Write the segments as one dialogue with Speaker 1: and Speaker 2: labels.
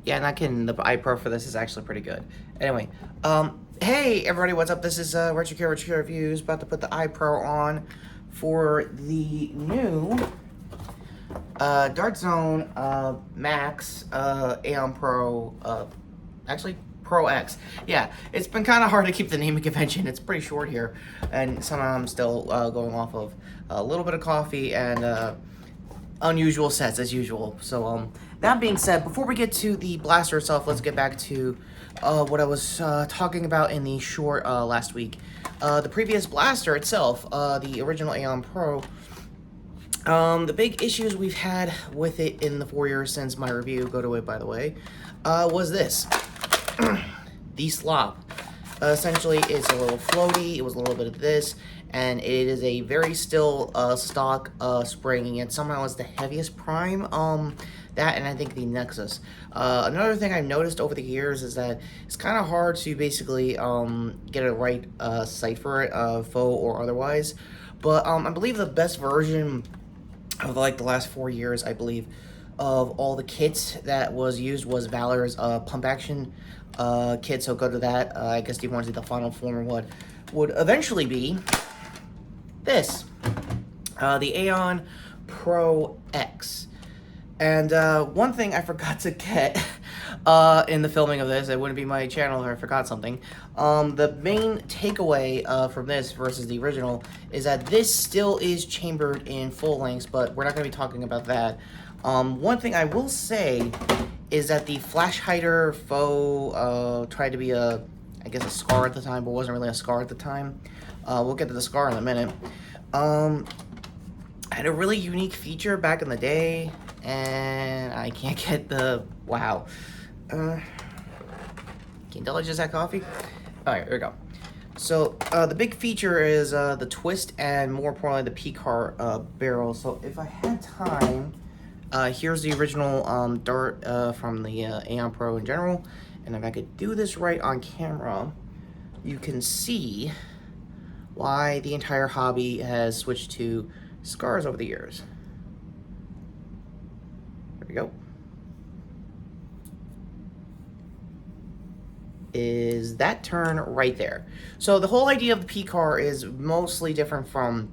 Speaker 1: Yeah, not kidding. The iPro for this is actually pretty good. Anyway, hey everybody, what's up? This is Retrokid Reviews. About to put the iPro on for the new Dark Zone Max Aeon Pro. Actually, Pro X. Yeah, it's been kind of hard to keep the naming convention. It's pretty short here, and somehow I'm still going off of a little bit of coffee and unusual sets as usual. So that being said, before we get to the blaster itself, let's get back to what I was talking about in the short last week. The previous blaster itself, the original Aeon Pro. The big issues we've had with it in the 4 years since my review, go to it by the way, was this. The slop. Essentially, it's a little floaty, it was a little bit of this, and it is a very still stock spring, and yet somehow it's the heaviest prime, that and I think the Nexus. Another thing I've noticed over the years is that it's kind of hard to basically get a right sight for it, faux or otherwise, but I believe the best version of like the last 4 years, I believe, of all the kits that was used was Valor's pump action kit, so go to that. I guess you want to see the final form of what would eventually be this, the Aeon Pro X. And one thing I forgot to get in the filming of this, it wouldn't be my channel if I forgot something. The main takeaway from this versus the original is that this still is chambered in full lengths, but we're not going to be talking about that. One thing I will say is that the flash hider faux tried to be I guess a scar at the time, but wasn't really a scar at the time. We'll get to the scar in a minute. Had a really unique feature back in the day, and I can't get the, wow. Can you tell I just had coffee? Alright, here we go. So, the big feature is the twist and, more importantly, the P-car barrel. So, if I had time, here's the original dart from the Aeon Pro in general. And if I could do this right on camera, you can see why the entire hobby has switched to scars over the years. There we go. Is that turn right there. So the whole idea of the P-car is mostly different from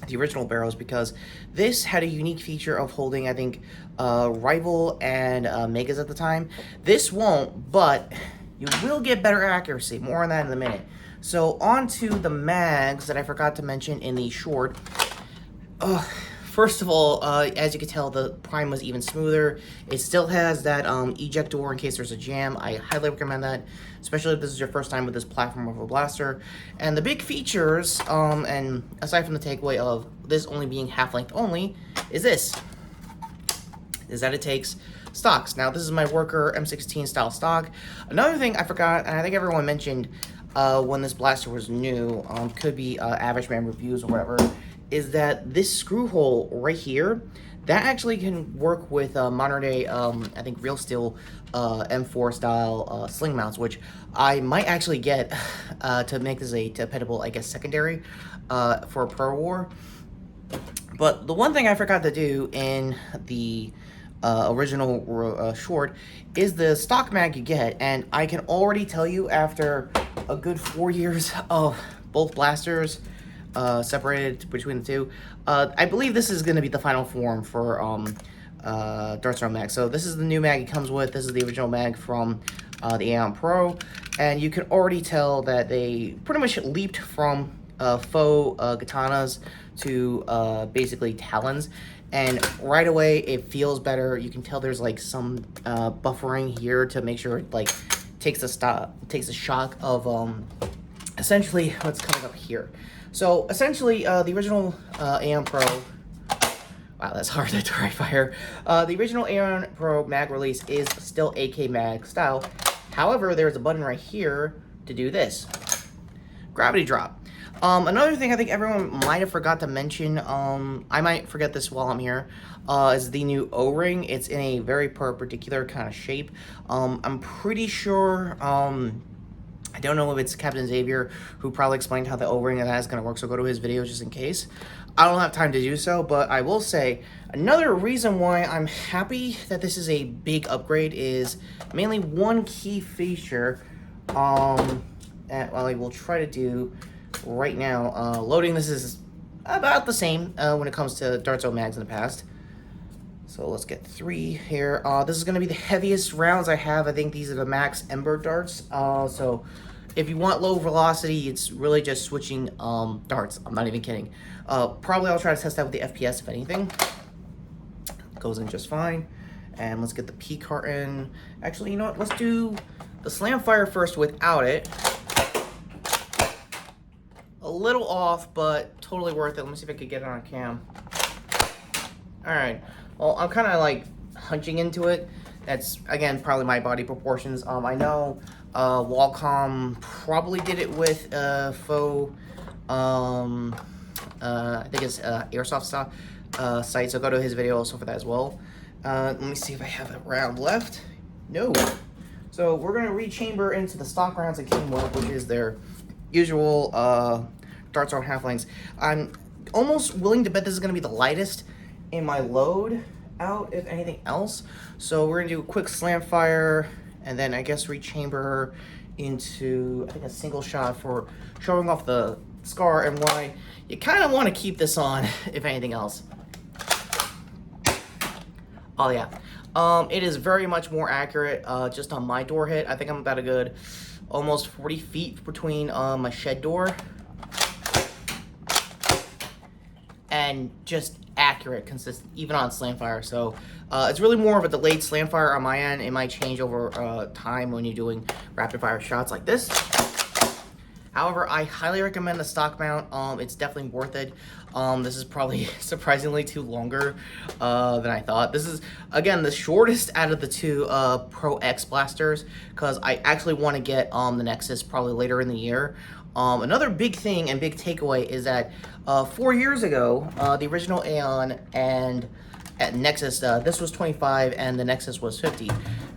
Speaker 1: the original barrels because this had a unique feature of holding, I think, Rival and Megas at the time. This won't, but you will get better accuracy. More on that in a minute. So on to the mags that I forgot to mention in the short. First of all, as you can tell, the prime was even smoother. It still has that eject door in case there's a jam. I highly recommend that, especially if this is your first time with this platform of a blaster. And the big features, and aside from the takeaway of this only being half-length only, is this. Is that it takes stocks. Now, this is my worker M16 style stock. Another thing I forgot, and I think everyone mentioned when this blaster was new, could be Average Man Reviews or whatever, is that this screw hole right here, that actually can work with modern day, I think, real steel M4 style sling mounts, which I might actually get to make this a dependable, I guess, secondary for a Pro War. But the one thing I forgot to do in the original short is the stock mag you get, and I can already tell you after a good 4 years of both blasters separated between the two, I believe this is going to be the final form for Dark Zone mag. So this is the new mag it comes with. This is the original mag from the Aeon Pro, and you can already tell that they pretty much leaped from faux katanas to basically talons, and right away it feels better. You can tell there's like some buffering here to make sure it like takes the shock of essentially what's coming up here. So essentially the original Aeon Pro, wow, that's hard to dry fire. The original Aeon Pro mag release is still AK mag style. However, there's a button right here to do this. Gravity drop. Another thing I think everyone might have forgot to mention, I might forget this while I'm here, is the new O-ring. It's in a very particular kind of shape. I'm pretty sure I don't know if it's Captain Xavier who probably explained how the O-ring of that is going to work, so go to his video just in case. I don't have time to do so, but I will say another reason why I'm happy that this is a big upgrade is mainly one key feature that I will try to do right now. Loading this is about the same when it comes to Darts O mags in the past. So let's get 3 here. This is going to be the heaviest rounds I have. I think these are the max Ember darts. So if you want low velocity, it's really just switching darts. I'm not even kidding. Probably I'll try to test that with the FPS if anything. Goes in just fine. And let's get the P cart in. Actually, you know what? Let's do the Slam Fire first without it. A little off, but totally worth it. Let me see if I could get it on cam. Alright. Well, I'm kind of like hunching into it. That's, again, probably my body proportions. I know Wacom probably did it with faux, I think it's Airsoft stuff, site, so go to his video also for that as well. Let me see if I have a round left. No. So we're going to rechamber into the stock rounds that came with, which is their usual darts on half lengths. I'm almost willing to bet this is going to be the lightest in my load out, if anything else. So we're gonna do a quick slam fire and then I guess rechamber her into, I think, a single shot for showing off the scar and why you kind of want to keep this on, if anything else. Oh yeah, it is very much more accurate just on my door hit. I think I'm about a good almost 40 feet between my shed door. And just accurate, consistent, even on Slamfire. So it's really more of a delayed Slamfire on my end. It might change over time when you're doing rapid fire shots like this. However, I highly recommend the stock mount. It's definitely worth it. This is probably surprisingly too longer than I thought. This is, again, the shortest out of the two Pro X blasters because I actually want to get the Nexus probably later in the year. Another big thing and big takeaway is that 4 years ago, the original Aeon and at Nexus, this was 25 and the Nexus was 50.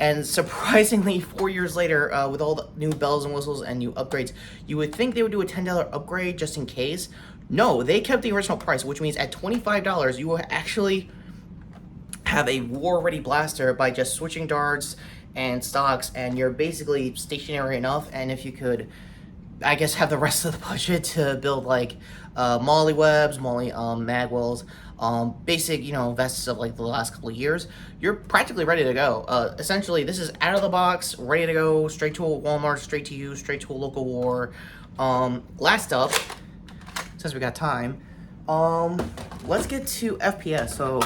Speaker 1: And surprisingly, 4 years later, with all the new bells and whistles and new upgrades, you would think they would do a $10 upgrade just in case. No, they kept the original price, which means at $25, you will actually have a war-ready blaster by just switching darts and stocks, and you're basically stationary enough. And if you could, I guess, have the rest of the budget to build like molly webs, molly magwells, basic, you know, vests of like the last couple of years, you're practically ready to go. Essentially, this is out of the box, ready to go, straight to a Walmart, straight to you, straight to a local war. Last up, since we got time, let's get to FPS. So,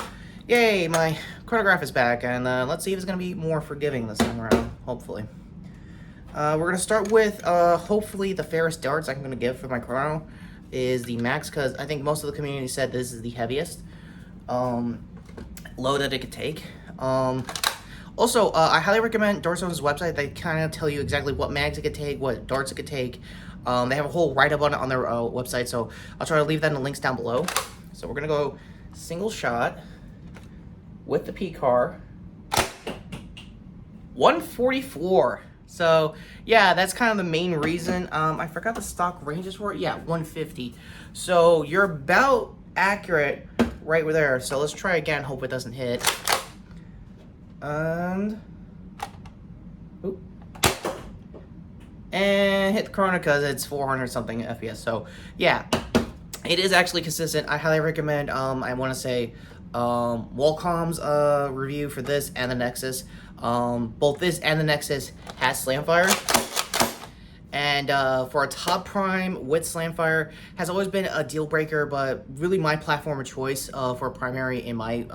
Speaker 1: yay, my chronograph is back, and let's see if it's gonna be more forgiving this time around, hopefully. We're going to start with, hopefully, the fairest darts I'm going to give for my chrono is the max, because I think most of the community said this is the heaviest load that it could take. Also, I highly recommend Dartzone's website. They kind of tell you exactly what mags it could take, what darts it could take. They have a whole write-up on it on their website, so I'll try to leave that in the links down below. So we're going to go single shot with the P-Car. 144. So, yeah, that's kind of the main reason. I forgot the stock ranges for it. Yeah, 150. So, you're about accurate right there. So, let's try again. Hope it doesn't hit. And hit the Corona because it's 400 something FPS. So, yeah, it is actually consistent. I highly recommend, I want to say, Wacom's review for this and the Nexus. Both this and the Nexus has Slamfire, and for a top prime with Slamfire has always been a deal breaker, but really my platform of choice for a primary in my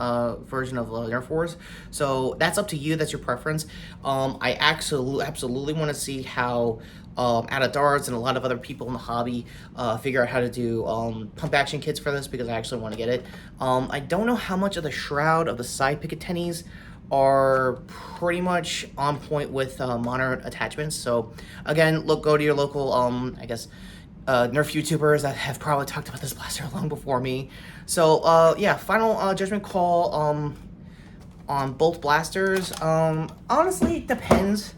Speaker 1: version of Nerf Wars. So that's up to you, that's your preference. I absolutely want to see how out of darts and a lot of other people in the hobby figure out how to do pump action kits for this, because I actually want to get it. I don't know how much of the shroud of the side Picatinnies are pretty much on point with modern attachments. So again, go to your local I guess Nerf YouTubers that have probably talked about this blaster long before me. So yeah, final judgment call on both blasters. Honestly, it depends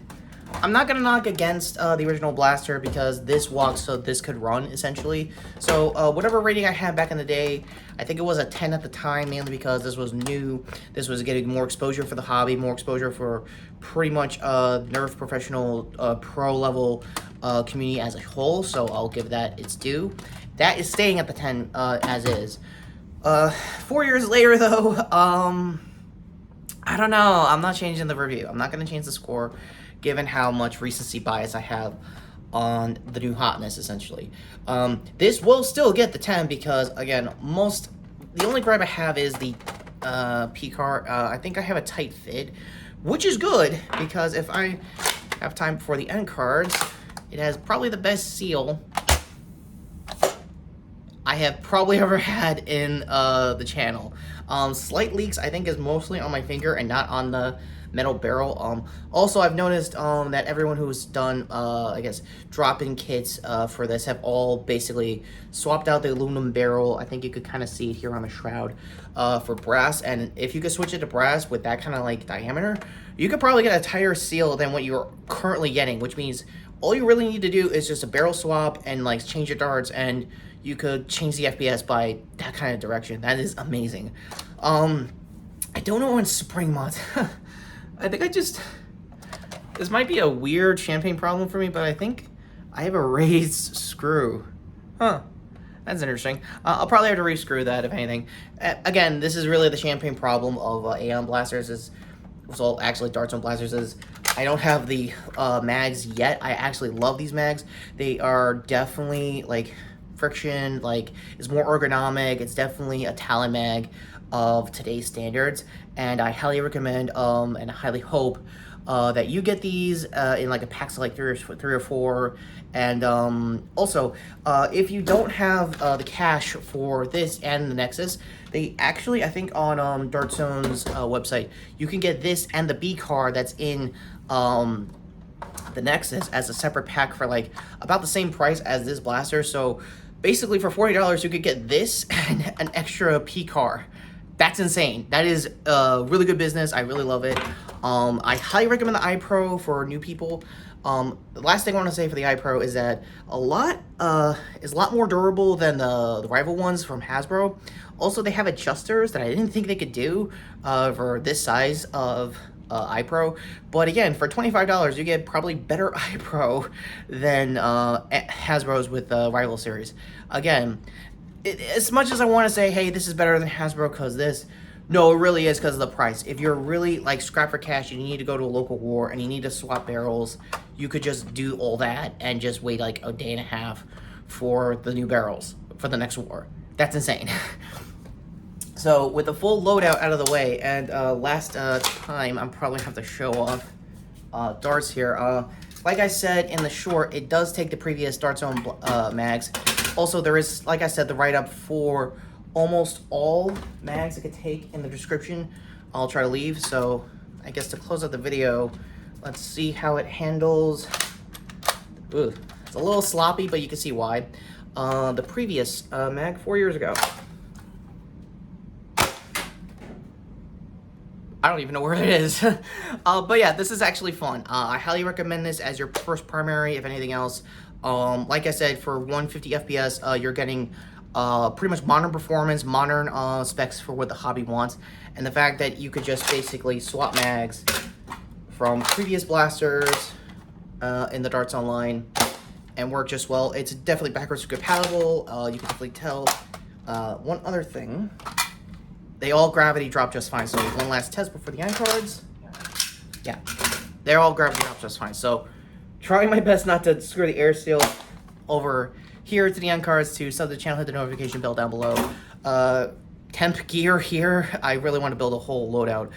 Speaker 1: I'm not gonna knock against the original blaster because this walks so this could run essentially. So whatever rating I had back in the day, I think it was a 10 at the time, mainly because this was new. This was getting more exposure for the hobby, more exposure for pretty much Nerf professional pro level community as a whole. So I'll give that its due. That is staying at the 10 as is. 4 years later though, I don't know. I'm not changing the review. I'm not going to change the score, given how much recency bias I have on the new hotness, essentially. This will still get the 10 because, again, the only gripe I have is the P-card. I think I have a tight fit, which is good because if I have time before the end cards, it has probably the best seal I have probably ever had in the channel. Slight leaks, I think, is mostly on my finger and not on the metal barrel. Also, I've noticed that everyone who's done, I guess, drop-in kits for this have all basically swapped out the aluminum barrel. I think you could kind of see it here on the shroud for brass. And if you could switch it to brass with that kind of like diameter, you could probably get a tighter seal than what you're currently getting, which means all you really need to do is just a barrel swap and like change your darts, and you could change the FPS by that kind of direction. That is amazing. I don't know when spring mods. I think this might be a weird champagne problem for me, but I think I have a raised screw. Huh. That's interesting. I'll probably have to re-screw that, if anything. Again, this is really the champagne problem of Aeon blasters. Well, actually, Dark Zone blasters is I don't have the mags yet. I actually love these mags. They are definitely like friction, like it's more ergonomic. It's definitely a Talon mag of today's standards, and I highly recommend and highly hope that you get these in like a packs of like three or four. And also, if you don't have the cash for this and the Nexus, they actually, I think on Dark Zone's website, you can get this and the B card that's in the Nexus as a separate pack for like about the same price as this blaster. So basically for $40 you could get this and an extra P car. That's insane. That is really good business. I really love it. I highly recommend the iPro for new people. The last thing I want to say for the iPro is that is a lot more durable than the rival ones from Hasbro. Also, they have adjusters that I didn't think they could do for this size of iPro. But again, for $25, you get probably better iPro than Hasbro's with the rival series. Again, as much as I want to say, hey, this is better than Hasbro because this, no, it really is because of the price. If you're really like strapped for cash and you need to go to a local war and you need to swap barrels, you could just do all that and just wait like a day and a half for the new barrels for the next war. That's insane. So with the full loadout out of the way, and last time I'm probably have to show off darts here. Like I said in the short, it does take the previous Dark Zone mags. Also, there is, like I said, the write-up for almost all mags it could take in the description. I'll try to leave. So I guess to close out the video, let's see how it handles. Ooh, it's a little sloppy, but you can see why. The previous mag 4 years ago. I don't even know where it is. But yeah, this is actually fun. I highly recommend this as your first primary, if anything else. Like I said, for 150 FPS, you're getting pretty much modern performance, modern specs for what the hobby wants. And the fact that you could just basically swap mags from previous blasters in the Darts Online and work just well. It's definitely backwards compatible. You can definitely tell. One other thing. They all gravity drop just fine. So one last test before the end cards. Yeah, they're all gravity drop just fine. So trying my best not to screw the air seal over here to the end cards. To sub the channel, hit the notification bell down below. Temp gear here. I really want to build a whole loadout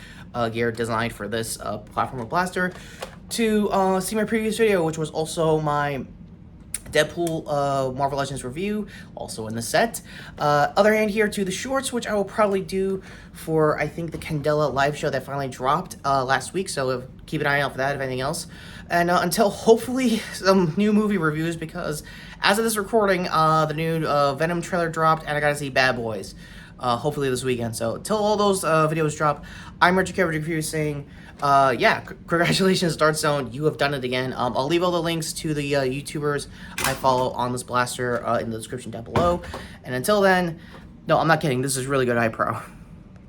Speaker 1: gear designed for this platformer blaster. To see my previous video, which was also my Deadpool Marvel Legends review, also in the set. Other hand here to the shorts, which I will probably do for, I think, the Candela live show that finally dropped last week, so keep an eye out for that, if anything else. And until hopefully some new movie reviews, because as of this recording, the new Venom trailer dropped, and I gotta see Bad Boys. hopefully this weekend. So until all those videos drop, I'm Retrokid Reviews saying, yeah, congratulations, Dart Zone, you have done it again. I'll leave all the links to the YouTubers I follow on this blaster in the description down below. And until then, no, I'm not kidding. This is really good iPro.